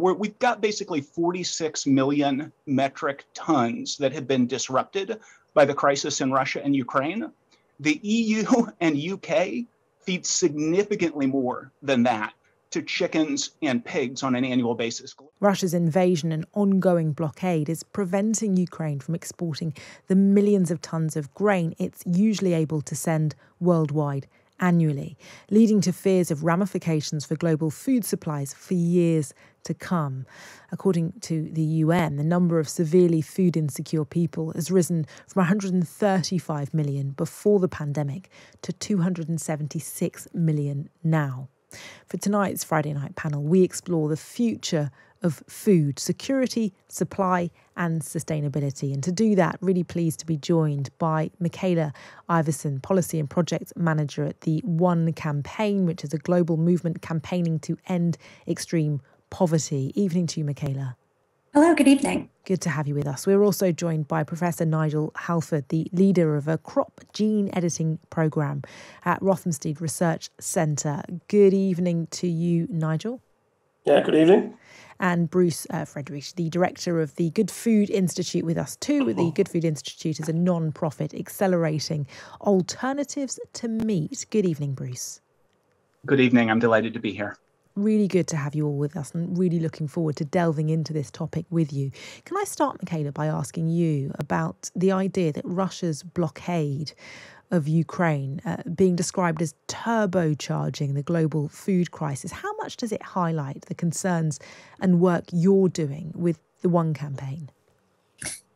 we've got basically 46 million metric tons that have been disrupted by the crisis in Russia and Ukraine. The EU and UK feed significantly more than that to chickens and pigs on an annual basis. Russia's invasion and ongoing blockade is preventing Ukraine from exporting the millions of tons of grain it's usually able to send worldwide annually, leading to fears of ramifications for global food supplies for years to come. According to the UN, the number of severely food insecure people has risen from 135 million before the pandemic to 276 million now. For tonight's Friday night panel, we explore the future of food security, supply and sustainability. And to do that, really pleased to be joined by Michaela Iverson, Policy and Project Manager at the One Campaign, which is a global movement campaigning to end extreme poverty. Evening to you, Michaela. Hello, good evening. Good to have you with us. We're also joined by Professor Nigel Halford, the leader of a crop gene editing programme at Rothamsted Research Centre. Good evening to you, Nigel. Yeah, good evening. And Bruce Friedrich, the director of the Good Food Institute with us too. The Good Food Institute is a non-profit accelerating alternatives to meat. Good evening, Bruce. Good evening. I'm delighted to be here. Really good to have you all with us and really looking forward to delving into this topic with you. Can I start, Michaela, by asking you about the idea that Russia's blockade of Ukraine being described as turbocharging the global food crisis? How much does it highlight the concerns and work you're doing with the One Campaign?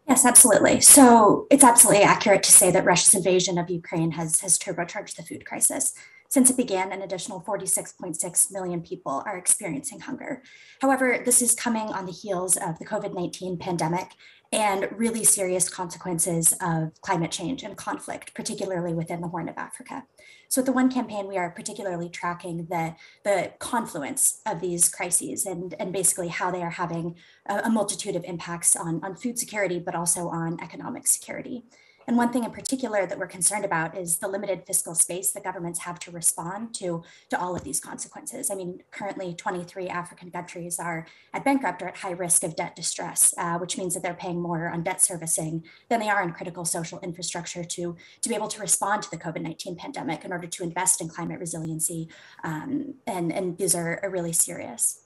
Yes, absolutely. So it's absolutely accurate to say that Russia's invasion of Ukraine has turbocharged the food crisis. Since it began, an additional 46.6 million people are experiencing hunger. However, this is coming on the heels of the COVID-19 pandemic and really serious consequences of climate change and conflict, particularly within the Horn of Africa. So with the One Campaign, we are particularly tracking the confluence of these crises and basically how they are having a multitude of impacts on food security, but also on economic security. And one thing in particular that we're concerned about is the limited fiscal space that governments have to respond to all of these consequences. I mean, currently 23 African countries are at bankrupt or at high risk of debt distress, which means that they're paying more on debt servicing than they are in critical social infrastructure to be able to respond to the COVID-19 pandemic in order to invest in climate resiliency. And these are really serious.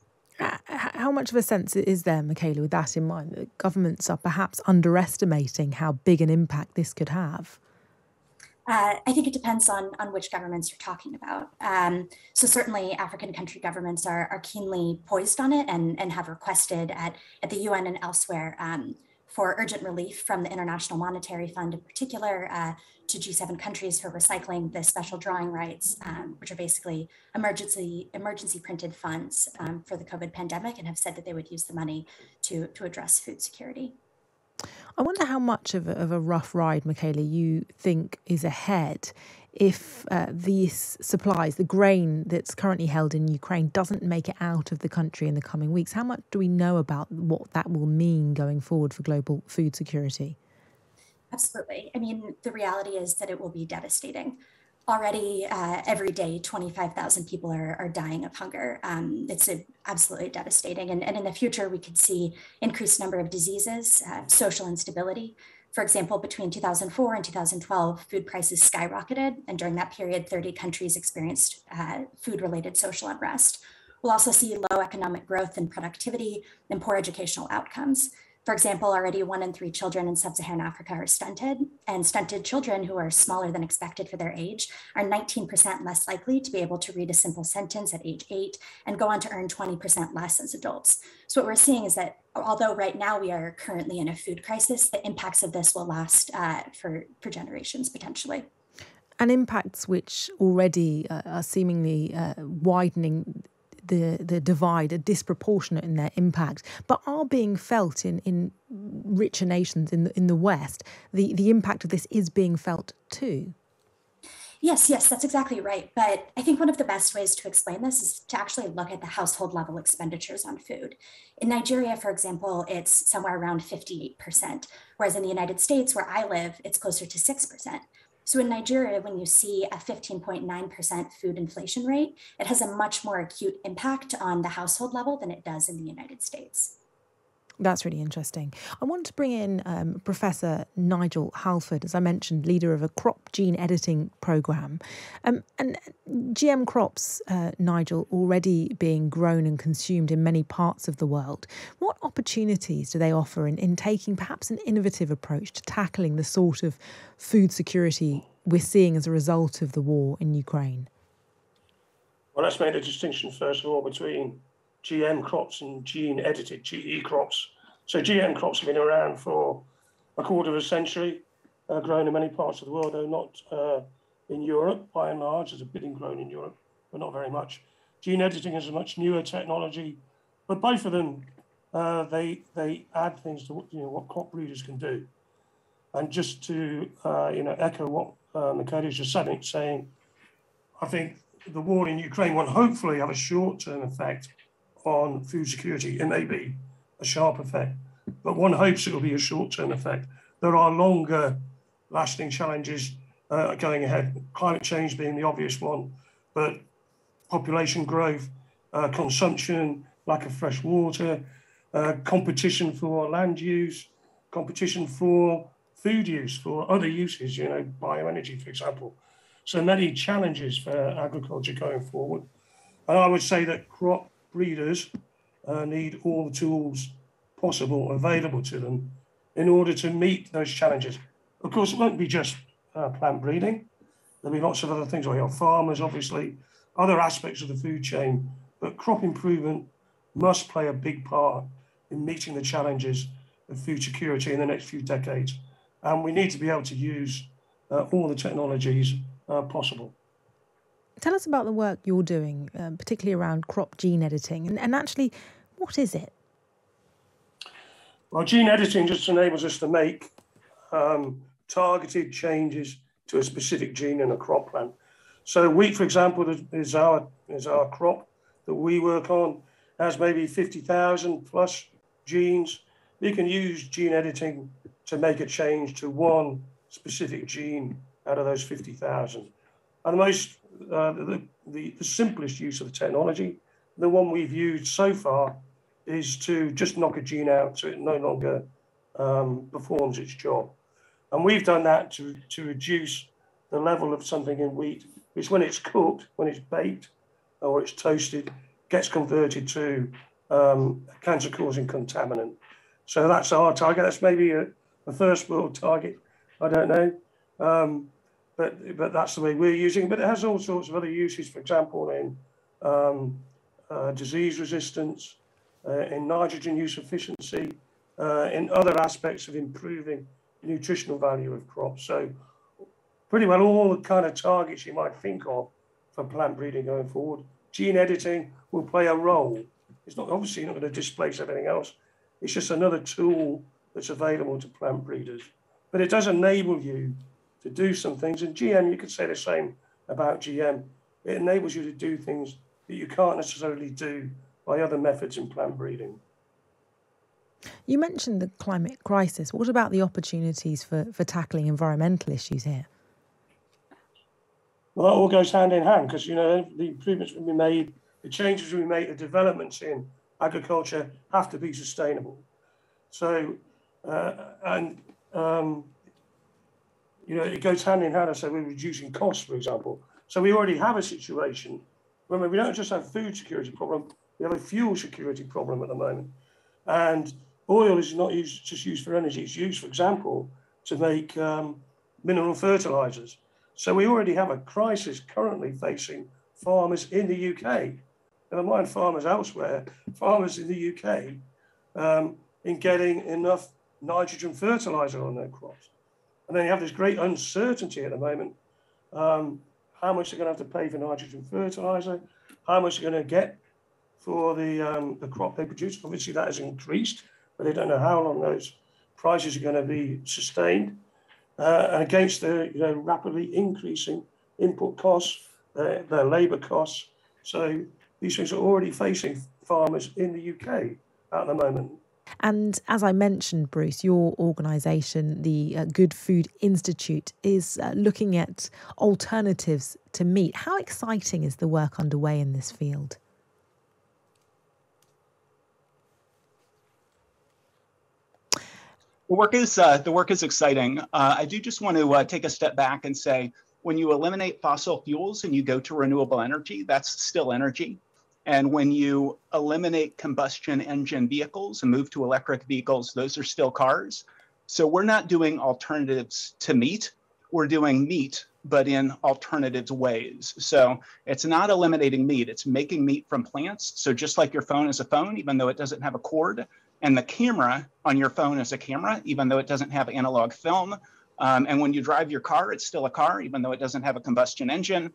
How much of a sense is there, Michaela, with that in mind, that governments are perhaps underestimating how big an impact this could have? I think it depends on which governments you're talking about. So certainly African country governments are keenly poised on it and have requested at the UN and elsewhere for urgent relief from the International Monetary Fund in particular to G7 countries for recycling the special drawing rights, which are basically emergency printed funds for the COVID pandemic, and have said that they would use the money to address food security. I wonder how much of a rough ride, Michaela, you think is ahead if these supplies, the grain that's currently held in Ukraine, doesn't make it out of the country in the coming weeks. How much do we know about what that will mean going forward for global food security? Absolutely. I mean, the reality is that it will be devastating. Already, every day, 25,000 people are dying of hunger. It's absolutely devastating. And in the future, we could see increased number of diseases, social instability. For example, between 2004 and 2012, food prices skyrocketed. And during that period, 30 countries experienced food-related social unrest. We'll also see low economic growth and productivity and poor educational outcomes. For example, already 1 in 3 children in sub-Saharan Africa are stunted, and stunted children who are smaller than expected for their age are 19% less likely to be able to read a simple sentence at age 8 and go on to earn 20% less as adults. So what we're seeing is that although right now we are currently in a food crisis, the impacts of this will last for generations potentially. And impacts which already are seemingly widening the divide, are disproportionate in their impact, but are being felt in richer nations in the West. The impact of this is being felt too. Yes, that's exactly right. But I think one of the best ways to explain this is to actually look at the household level expenditures on food. In Nigeria, for example, it's somewhere around 58%, whereas in the United States, where I live, it's closer to 6%. So in Nigeria, when you see a 15.9% food inflation rate, it has a much more acute impact on the household level than it does in the United States. That's really interesting. I want to bring in Professor Nigel Halford, as I mentioned, leader of a crop gene editing programme. And GM crops, Nigel, already being grown and consumed in many parts of the world. What opportunities do they offer in taking perhaps an innovative approach to tackling the sort of food security we're seeing as a result of the war in Ukraine? Well, let's make a distinction, first of all, between GM crops and gene-edited, GE crops. So GM crops have been around for a quarter of a century, grown in many parts of the world, though not in Europe, by and large. There's a bit grown in Europe, but not very much. Gene editing is a much newer technology, but both of them, they add things to what crop breeders can do. And just to echo what Michaela is just saying, I think the war in Ukraine will hopefully have a short-term effect on food security. It may be a sharp effect, but one hopes it will be a short-term effect. There are longer-lasting challenges going ahead, climate change being the obvious one, but population growth, consumption, lack of fresh water, competition for land use, competition for food use, for other uses, bioenergy, for example. So many challenges for agriculture going forward. And I would say that crop breeders need all the tools possible available to them in order to meet those challenges. Of course, it won't be just plant breeding. There'll be lots of other things. We have farmers, obviously, other aspects of the food chain, but crop improvement must play a big part in meeting the challenges of food security in the next few decades. And we need to be able to use all the technologies possible. Tell us about the work you're doing, particularly around crop gene editing, and actually, what is it? Well, gene editing just enables us to make targeted changes to a specific gene in a crop plant. So wheat, for example, is our crop that we work on, has maybe 50,000 plus genes. We can use gene editing to make a change to one specific gene out of those 50,000. And the simplest use of the technology, the one we've used so far, is to just knock a gene out so it no longer performs its job. And we've done that to reduce the level of something in wheat, which when it's cooked, when it's baked or it's toasted, gets converted to a cancer-causing contaminant. So that's our target. That's maybe a first world target. I don't know. But that's the way we're using it. But it has all sorts of other uses, for example, in disease resistance, in nitrogen use efficiency, in other aspects of improving nutritional value of crops. So pretty well all the kind of targets you might think of for plant breeding going forward. Gene editing will play a role. It's not obviously not going to displace everything else. It's just another tool that's available to plant breeders. But it does enable you to do some things. And GM, you could say the same about GM. It enables you to do things that you can't necessarily do by other methods in plant breeding. You mentioned the climate crisis. What about the opportunities for tackling environmental issues here? Well, that all goes hand in hand because, the improvements we made, the changes we make, the developments in agriculture have to be sustainable. So, it goes hand in hand. I say we're reducing costs, for example. So we already have a situation where we don't just have food security problem, we have a fuel security problem at the moment. And oil is not just used for energy, it's used, for example, to make mineral fertilizers. So we already have a crisis currently facing farmers in the UK. Never mind farmers elsewhere, farmers in the UK in getting enough nitrogen fertilizer on their crops. And then you have this great uncertainty at the moment, how much they're going to have to pay for nitrogen fertilizer, how much they're going to get for the crop they produce. Obviously that has increased, but they don't know how long those prices are going to be sustained. And against the rapidly increasing input costs, their labour costs. So these things are already facing farmers in the UK at the moment. And as I mentioned, Bruce, your organisation, the Good Food Institute, is looking at alternatives to meat. How exciting is the work underway in this field? The work is exciting. I do just want to take a step back and say, when you eliminate fossil fuels and you go to renewable energy, that's still energy. And when you eliminate combustion engine vehicles and move to electric vehicles, those are still cars. So we're not doing alternatives to meat. We're doing meat, but in alternatives ways. So it's not eliminating meat. It's making meat from plants. So just like your phone is a phone, even though it doesn't have a cord, and the camera on your phone is a camera, even though it doesn't have analog film. And when you drive your car, it's still a car, even though it doesn't have a combustion engine.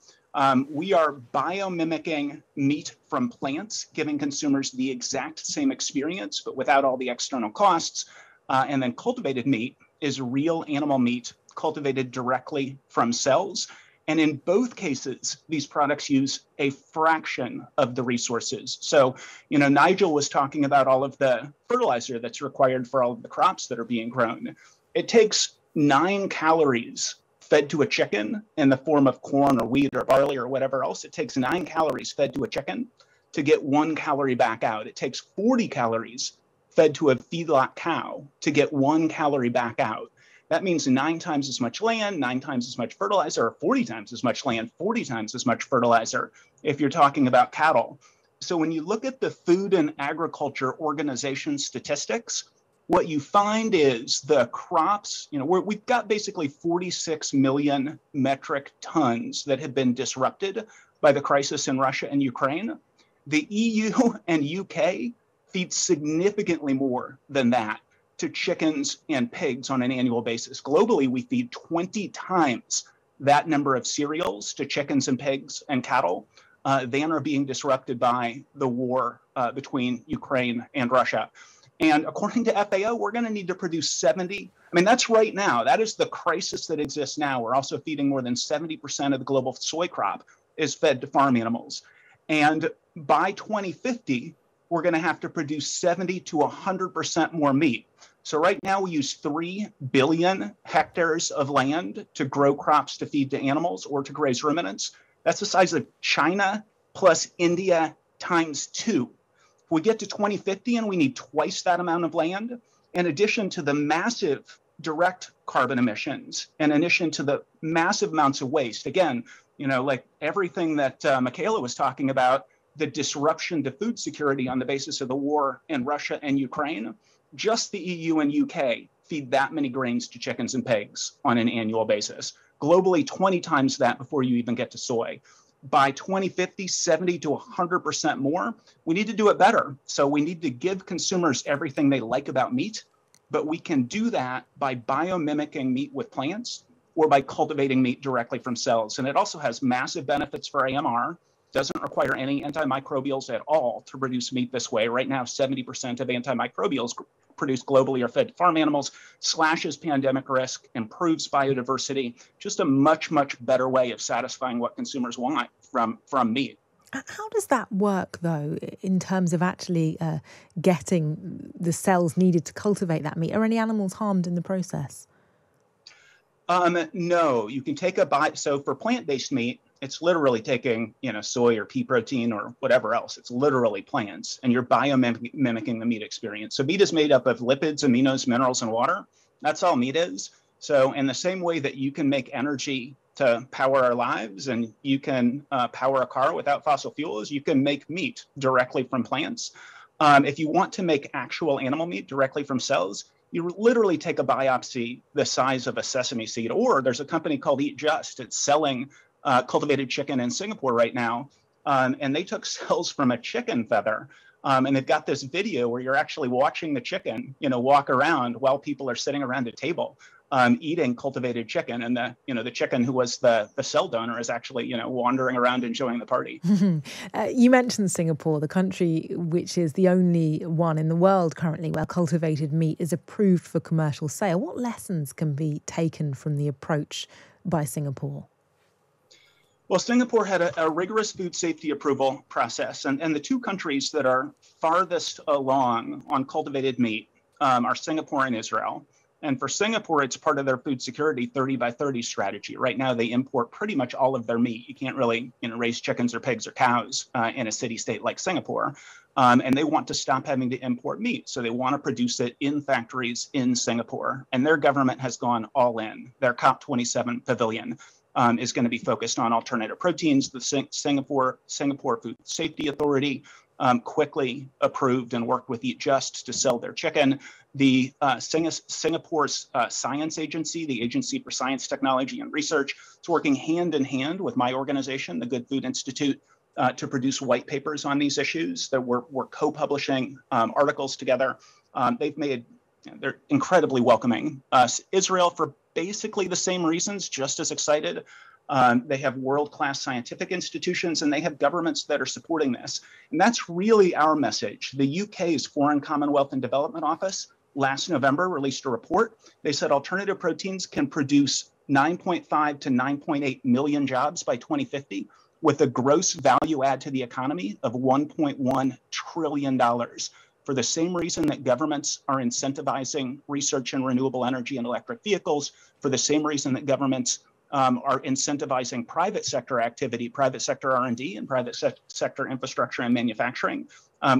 We are biomimicking meat from plants, giving consumers the exact same experience, but without all the external costs. And then cultivated meat is real animal meat cultivated directly from cells. And in both cases, these products use a fraction of the resources. So, Nigel was talking about all of the fertilizer that's required for all of the crops that are being grown. It takes 9 calories fed to a chicken in the form of corn or wheat or barley or whatever else. It takes 9 calories fed to a chicken to get 1 calorie back out. It takes 40 calories fed to a feedlot cow to get 1 calorie back out. That means 9 times as much land, 9 times as much fertilizer, or 40 times as much land, 40 times as much fertilizer, if you're talking about cattle. So when you look at the Food and Agriculture Organization statistics, what you find is the crops, we've got basically 46 million metric tons that have been disrupted by the crisis in Russia and Ukraine. The EU and UK feed significantly more than that to chickens and pigs on an annual basis. Globally, we feed 20 times that number of cereals to chickens and pigs and cattle than are being disrupted by the war between Ukraine and Russia. And according to FAO, we're going to need to produce 70. That's right now. That is the crisis that exists now. We're also feeding more than 70% of the global soy crop is fed to farm animals. And by 2050, we're going to have to produce 70 to 100% more meat. So right now we use 3 billion hectares of land to grow crops to feed to animals or to graze ruminants. That's the size of China plus India times 2. If we get to 2050 and we need twice that amount of land, in addition to the massive direct carbon emissions, in addition to the massive amounts of waste, again, like everything that Michaela was talking about, the disruption to food security on the basis of the war in Russia and Ukraine, just the EU and UK feed that many grains to chickens and pigs on an annual basis. Globally, 20 times that before you even get to soy. By 2050, 70 to 100% more. We need to do it better. So we need to give consumers everything they like about meat, but we can do that by biomimicking meat with plants or by cultivating meat directly from cells. And it also has massive benefits for AMR. Doesn't require any antimicrobials at all to produce meat this way. Right now, 70% of antimicrobials produced globally are fed to farm animals, slashes pandemic risk, improves biodiversity, just a much, much better way of satisfying what consumers want from meat. How does that work, though, in terms of actually getting the cells needed to cultivate that meat? Are any animals harmed in the process? No, you can take so for plant-based meat, it's literally taking, soy or pea protein or whatever else. It's literally plants, and you're biomimicking the meat experience. So meat is made up of lipids, aminos, minerals, and water. That's all meat is. So in the same way that you can make energy to power our lives and you can power a car without fossil fuels, you can make meat directly from plants. If you want to make actual animal meat directly from cells, you literally take a biopsy the size of a sesame seed, or there's a company called Eat Just. It's selling cultivated chicken in Singapore right now. And they took cells from a chicken feather. And they've got this video where you're actually watching the chicken, walk around while people are sitting around a table eating cultivated chicken. And the chicken who was the cell donor is actually, wandering around enjoying the party. You mentioned Singapore, the country which is the only one in the world currently where cultivated meat is approved for commercial sale. What lessons can be taken from the approach by Singapore? Well, Singapore had a rigorous food safety approval process, and the two countries that are farthest along on cultivated meat are Singapore and Israel. And for Singapore, it's part of their food security 30 by 30 strategy. Right now, they import pretty much all of their meat. You can't really raise chickens or pigs or cows in a city state like Singapore. And they want to stop having to import meat. So they want to produce it in factories in Singapore. And their government has gone all in. Their COP27 pavilion is going to be focused on alternative proteins. The Singapore Food Safety Authority quickly approved and worked with Eat Just to sell their chicken. The Singapore's science agency, the Agency for Science, Technology and Research, is working hand in hand with my organization, the Good Food Institute, to produce white papers on these issues. That we're co-publishing articles together. They're incredibly welcoming. Israel, for basically the same reasons, just as excited. They have world-class scientific institutions, and they have governments that are supporting this. And that's really our message. The UK's Foreign Commonwealth and Development Office last November released a report. They said alternative proteins can produce 9.5 to 9.8 million jobs by 2050, with a gross value add to the economy of $1.1 trillion. For the same reason that governments are incentivizing research in renewable energy and electric vehicles, for the same reason that governments are incentivizing private sector activity, private sector R&D, and private sector infrastructure and manufacturing,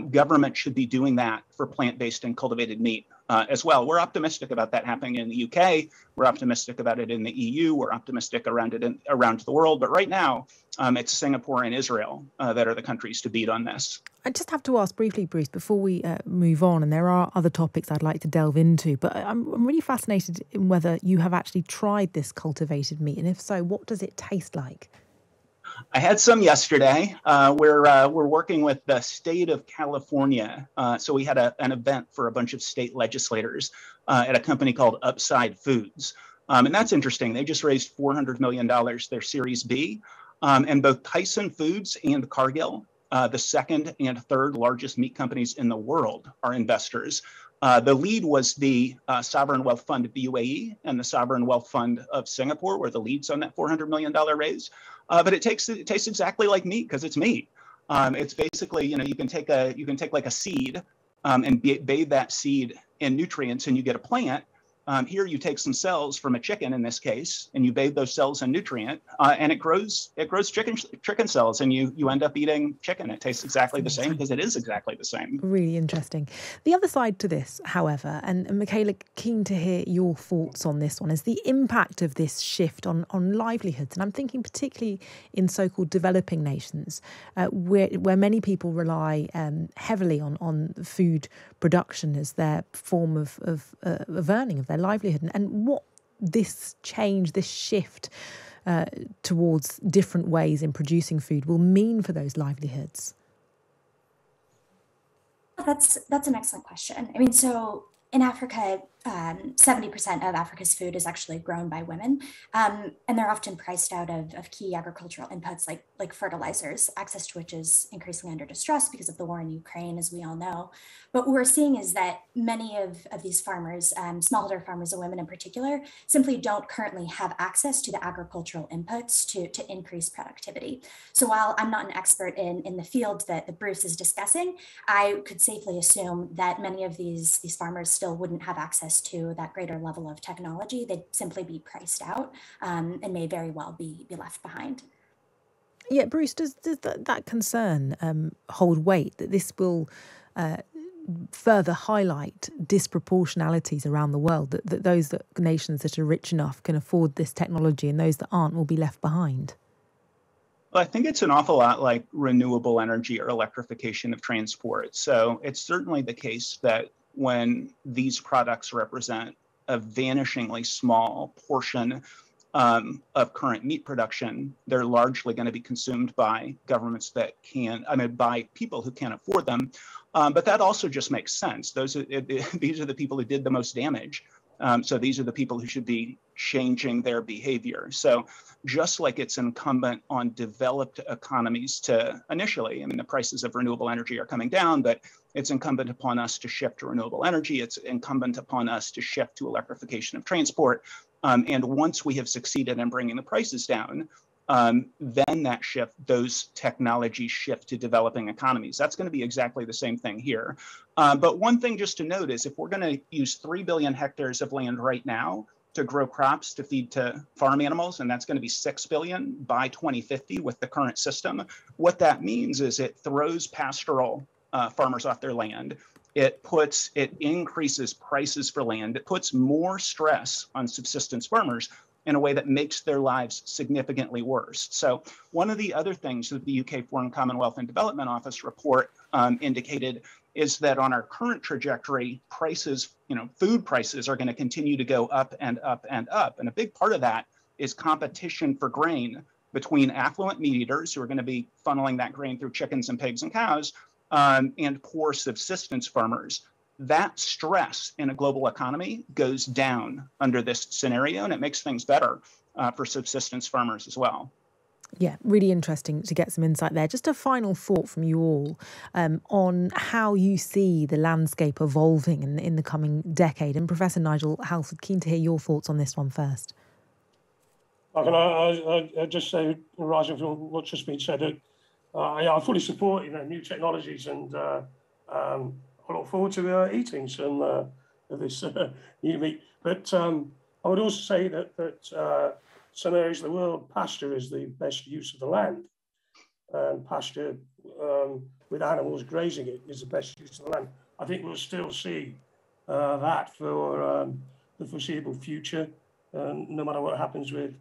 government should be doing that for plant-based and cultivated meat as well. We're optimistic about that happening in the UK. We're optimistic about it in the EU. We're optimistic around it around the world. But right now, it's Singapore and Israel that are the countries to beat on this. I just have to ask briefly, Bruce, before we move on, and there are other topics I'd like to delve into, but I'm really fascinated in whether you have actually tried this cultivated meat, and if so, what does it taste like? I had some yesterday. We're working with the state of California. So we had an event for a bunch of state legislators at a company called Upside Foods. And that's interesting. They just raised $400 million, their Series B. And both Tyson Foods and Cargill, the second and third largest meat companies in the world, are investors. The lead was the Sovereign Wealth Fund of the UAE and the Sovereign Wealth Fund of Singapore were the leads on that $400 million raise. But it tastes exactly like meat because it's meat. It's basically, you can take like a seed and bathe that seed in nutrients and you get a plant. Here you take some cells from a chicken in this case, and you bathe those cells in nutrient, and it grows chicken cells, and you end up eating chicken. It tastes exactly the same because it is exactly the same. Really interesting. The other side to this, however, and Michaela, keen to hear your thoughts on this one, is the impact of this shift on livelihoods. And I'm thinking particularly in so-called developing nations, where many people rely heavily on food production as their form of earning, of their livelihood, and what this change, this shift towards different ways in producing food will mean for those livelihoods. That's an excellent question. I mean, so in Africa, 70% of Africa's food is actually grown by women, and they're often priced out of key agricultural inputs like fertilizers, access to which is increasingly under distress because of the war in Ukraine, as we all know. But what we're seeing is that many of these farmers, smallholder farmers and women in particular, simply don't currently have access to the agricultural inputs to increase productivity. So while I'm not an expert in the field that Bruce is discussing, I could safely assume that many of these farmers still wouldn't have access to that greater level of technology. They'd simply be priced out and may very well be left behind. Yeah, Bruce, does that concern hold weight, that this will further highlight disproportionalities around the world, that those nations that are rich enough can afford this technology and those that aren't will be left behind? Well, I think it's an awful lot like renewable energy or electrification of transport. So it's certainly the case that when these products represent a vanishingly small portion of current meat production, they're largely going to be consumed by governments that by people who can't afford them. But that also just makes sense. These are the people who did the most damage. So these are the people who should be changing their behavior. So just like it's incumbent on developed economies to initially, the prices of renewable energy are coming down, but it's incumbent upon us to shift to renewable energy. It's incumbent upon us to shift to electrification of transport. And once we have succeeded in bringing the prices down, then those technologies shift to developing economies. That's going to be exactly the same thing here. But one thing just to note is if we're going to use 3 billion hectares of land right now to grow crops to feed to farm animals, and that's going to be 6 billion by 2050 with the current system, what that means is it throws pastoral farmers off their land. It increases prices for land. It puts more stress on subsistence farmers in a way that makes their lives significantly worse. So one of the other things that the UK Foreign Commonwealth and Development Office report indicated is that on our current trajectory, prices, food prices are going to continue to go up and up and up. And a big part of that is competition for grain between affluent meat eaters who are going to be funneling that grain through chickens and pigs and cows and poor subsistence farmers. That stress in a global economy goes down under this scenario, and it makes things better for subsistence farmers as well. Yeah, really interesting to get some insight there. Just a final thought from you all on how you see the landscape evolving in the coming decade. And Professor Nigel Halford, keen to hear your thoughts on this one first. I just say, rising from what's just been said, I fully support new technologies, and I look forward to eating some of this new meat. But I would also say that some areas of the world, pasture is the best use of the land, and pasture with animals grazing it is the best use of the land. I think we'll still see that for the foreseeable future, no matter what happens with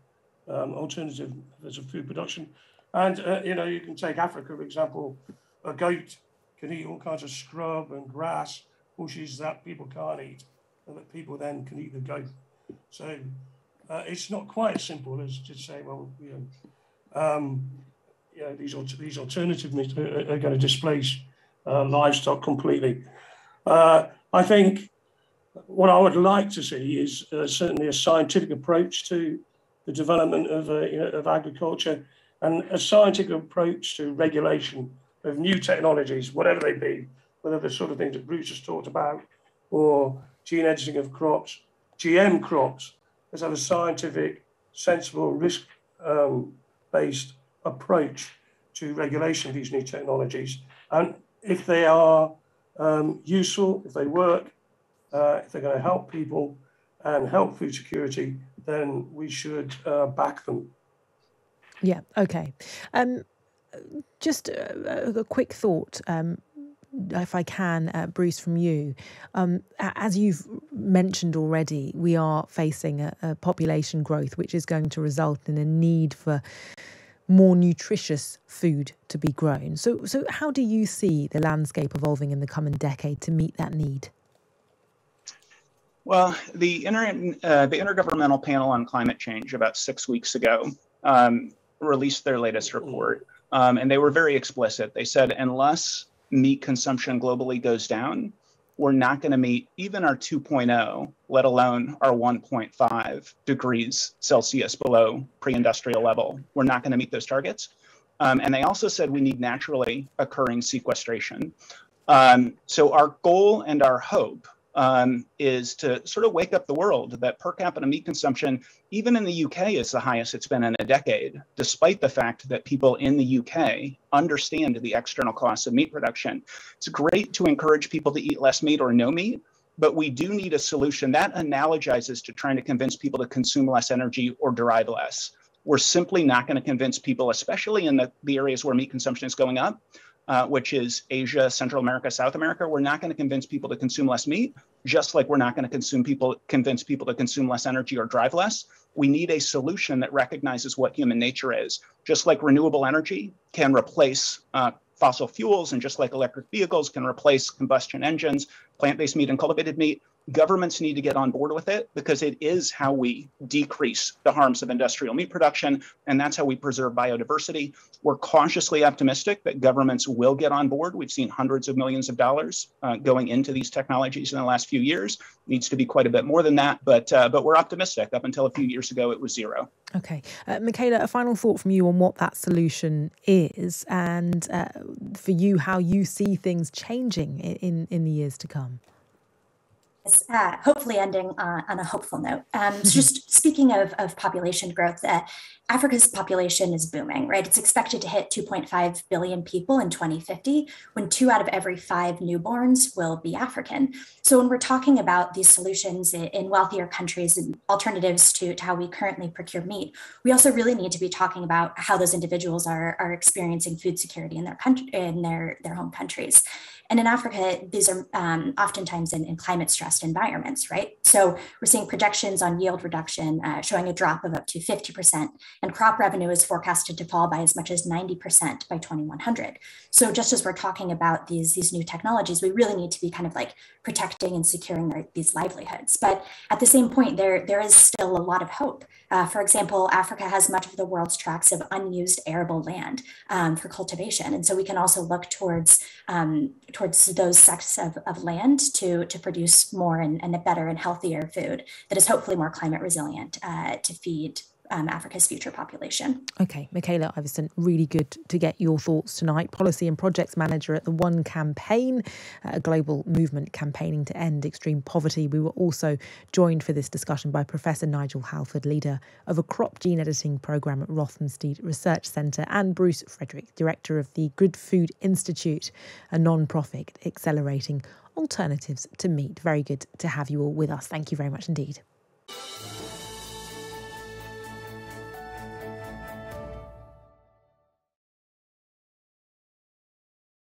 alternative methods of food production. And you can take Africa, for example. A goat can eat all kinds of scrub and grass, bushes that people can't eat, and that people then can eat the goat. So it's not quite as simple as just say, well, these alternative meats are going to displace livestock completely. I think what I would like to see is certainly a scientific approach to the development of agriculture, and a scientific approach to regulation of new technologies, whatever they be, whether the sort of things that Bruce has talked about, or gene editing of crops, GM crops. Let's have a scientific, sensible, risk-based approach to regulation of these new technologies. And if they are useful, if they work, if they're going to help people and help food security, then we should back them. Yeah, okay. Just a quick thought, if I can, Bruce, from you. As you've mentioned already, we are facing a population growth which is going to result in a need for more nutritious food to be grown. So how do you see the landscape evolving in the coming decade to meet that need? Well, the Intergovernmental Panel on Climate Change about 6 weeks ago released their latest report, and they were very explicit. They said, unless meat consumption globally goes down, we're not going to meet even our 2.0, let alone our 1.5 degrees Celsius below pre-industrial level. We're not going to meet those targets. And they also said we need naturally occurring sequestration. So our goal and our hope is to sort of wake up the world that per capita meat consumption, even in the UK, is the highest it's been in a decade, despite the fact that people in the UK understand the external costs of meat production. It's great to encourage people to eat less meat or no meat, but we do need a solution that analogizes to trying to convince people to consume less energy or derive less. We're simply not going to convince people, especially in the areas where meat consumption is going up, which is Asia, Central America, South America. We're not going to convince people to consume less meat, just like we're not going to convince people to consume less energy or drive less. We need a solution that recognizes what human nature is. Just like renewable energy can replace fossil fuels, and just like electric vehicles can replace combustion engines, plant-based meat and cultivated meat, governments need to get on board with it, because it is how we decrease the harms of industrial meat production, and that's how we preserve biodiversity. We're cautiously optimistic that governments will get on board. We've seen hundreds of millions of dollars going into these technologies in the last few years. Needs to be quite a bit more than that, but we're optimistic. Up until a few years ago, it was zero. Okay. Michaela, a final thought from you on what that solution is, and for you, how you see things changing in the years to come. Hopefully ending on a hopeful note. So just speaking of population growth, Africa's population is booming, right? It's expected to hit 2.5 billion people in 2050, when 2 out of every 5 newborns will be African. So when we're talking about these solutions in wealthier countries and alternatives to how we currently procure meat, we also really need to be talking about how those individuals are experiencing food security in their country, in their home countries. And in Africa, these are oftentimes in climate stressed environments, right? So we're seeing projections on yield reduction showing a drop of up to 50%, and crop revenue is forecasted to fall by as much as 90% by 2100. So just as we're talking about these new technologies, we really need to be kind of like protecting and securing these livelihoods. But at the same point, there is still a lot of hope. For example, Africa has much of the world's tracts of unused arable land for cultivation. And so we can also look towards those sects of land to produce more and a better and healthier food that is hopefully more climate resilient to feed Africa's future population. Okay, Michaela Iverson, really good to get your thoughts tonight. Policy and Projects Manager at the One Campaign, a global movement campaigning to end extreme poverty. We were also joined for this discussion by Professor Nigel Halford, leader of a crop gene editing programme at Rothamsted Research Centre, and Bruce Friedrich, director of the Good Food Institute, a non-profit accelerating alternatives to meat. Very good to have you all with us. Thank you very much indeed.